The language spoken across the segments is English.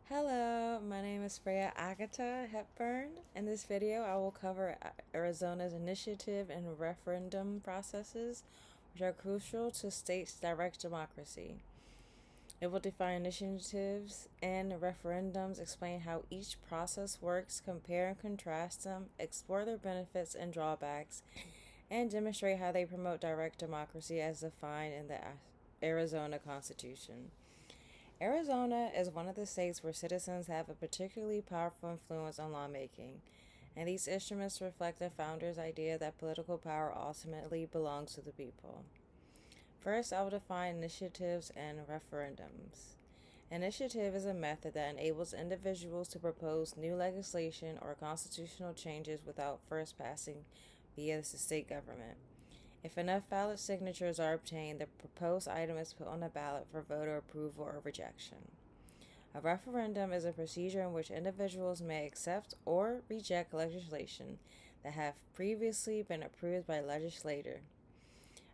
Hello, my name is Freyja Agata Hepburn. In this video, I will cover Arizona's initiative and referendum processes, which are crucial to states' direct democracy. It will define initiatives and referendums, explain how each process works, compare and contrast them, explore their benefits and drawbacks, and demonstrate how they promote direct democracy as defined in the Arizona Constitution. Arizona is one of the states where citizens have a particularly powerful influence on lawmaking, and these instruments reflect the founders' idea that political power ultimately belongs to the people. First, I will define initiatives and referendums. Initiative is a method that enables individuals to propose new legislation or constitutional changes without first passing via the state government. If enough ballot signatures are obtained, the proposed item is put on the ballot for voter approval or rejection. A referendum is a procedure in which individuals may accept or reject legislation that have previously been approved by a legislator.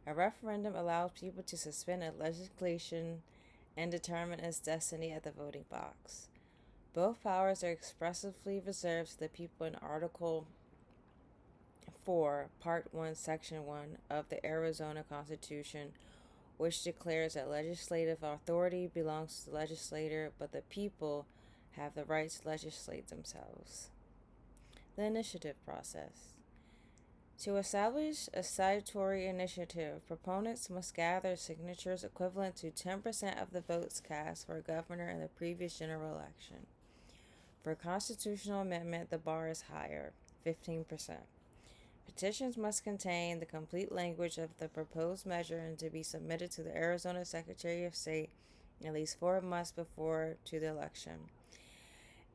A referendum allows people to suspend a legislation and determine its destiny at the voting box. Both powers are expressly reserved to the people in Article 4, Part 1, Section 1 of the Arizona Constitution, which declares that legislative authority belongs to the legislator, but the people have the right to legislate themselves. The initiative process. To establish a statutory initiative, proponents must gather signatures equivalent to 10% of the votes cast for a governor in the previous general election. For a constitutional amendment, the bar is higher, 15%. Petitions must contain the complete language of the proposed measure and to be submitted to the Arizona Secretary of State at least 4 months before to the election.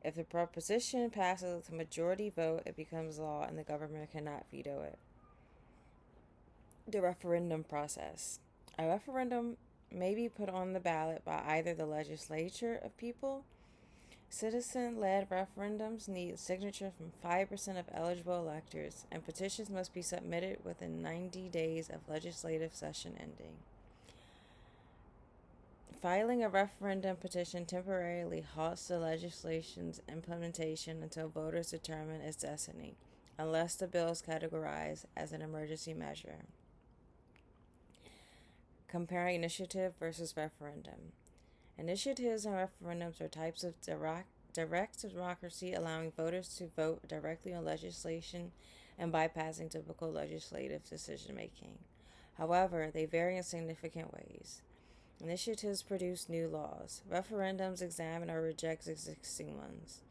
If the proposition passes with a majority vote, it becomes law and the government cannot veto it. The referendum process. A referendum may be put on the ballot by either the legislature of people. Citizen-led referendums need signatures from 5% of eligible electors, and petitions must be submitted within 90 days of legislative session ending. Filing a referendum petition temporarily halts the legislation's implementation until voters determine its destiny, unless the bill is categorized as an emergency measure. Comparing initiative versus referendum. Initiatives and referendums are types of direct democracy, allowing voters to vote directly on legislation and bypassing typical legislative decision making. However, they vary in significant ways. Initiatives produce new laws. Referendums examine or reject existing ones.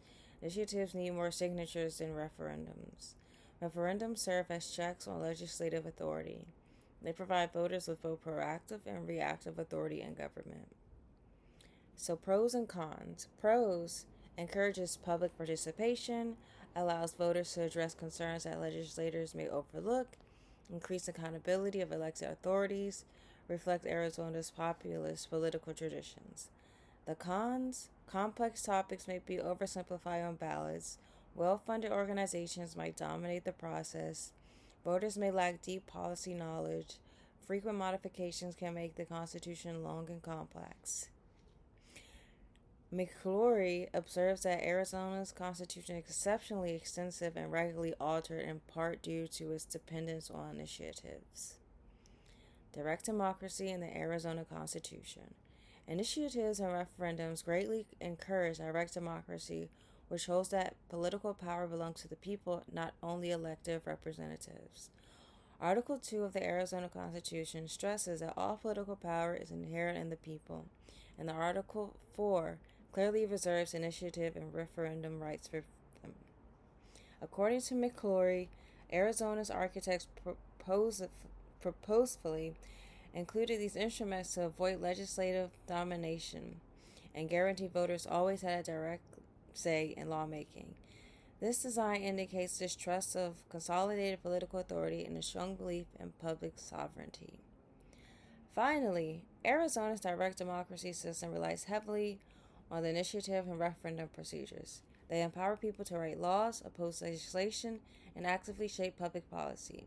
Initiatives need more signatures than referendums. Referendums serve as checks on legislative authority. They provide voters with both proactive and reactive authority in government. So pros and cons. Pros: encourages public participation, allows voters to address concerns that legislators may overlook, increase accountability of elected authorities, reflect Arizona's populist political traditions. The cons: complex topics may be oversimplified on ballots, well-funded organizations might dominate the process, voters may lack deep policy knowledge, frequent modifications can make the Constitution long and complex. McClory observes that Arizona's constitution is exceptionally extensive and regularly altered in part due to its dependence on initiatives. Direct democracy in the Arizona Constitution. Initiatives and referendums greatly encourage direct democracy, which holds that political power belongs to the people, not only elected representatives. Article 2 of the Arizona Constitution stresses that all political power is inherent in the people, and the Article 4 clearly reserves initiative and referendum rights for them. According to McClory, Arizona's architects purposefully included these instruments to avoid legislative domination and guarantee voters always had a direct say in lawmaking. This design indicates distrust of consolidated political authority and a strong belief in public sovereignty. Finally, Arizona's direct democracy system relies heavily on the initiative and referendum procedures. They empower people to write laws, oppose legislation, and actively shape public policy.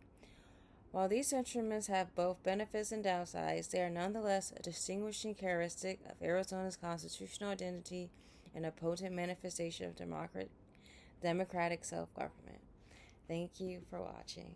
While these instruments have both benefits and downsides, they are nonetheless a distinguishing characteristic of Arizona's constitutional identity and a potent manifestation of democratic self-government. Thank you for watching.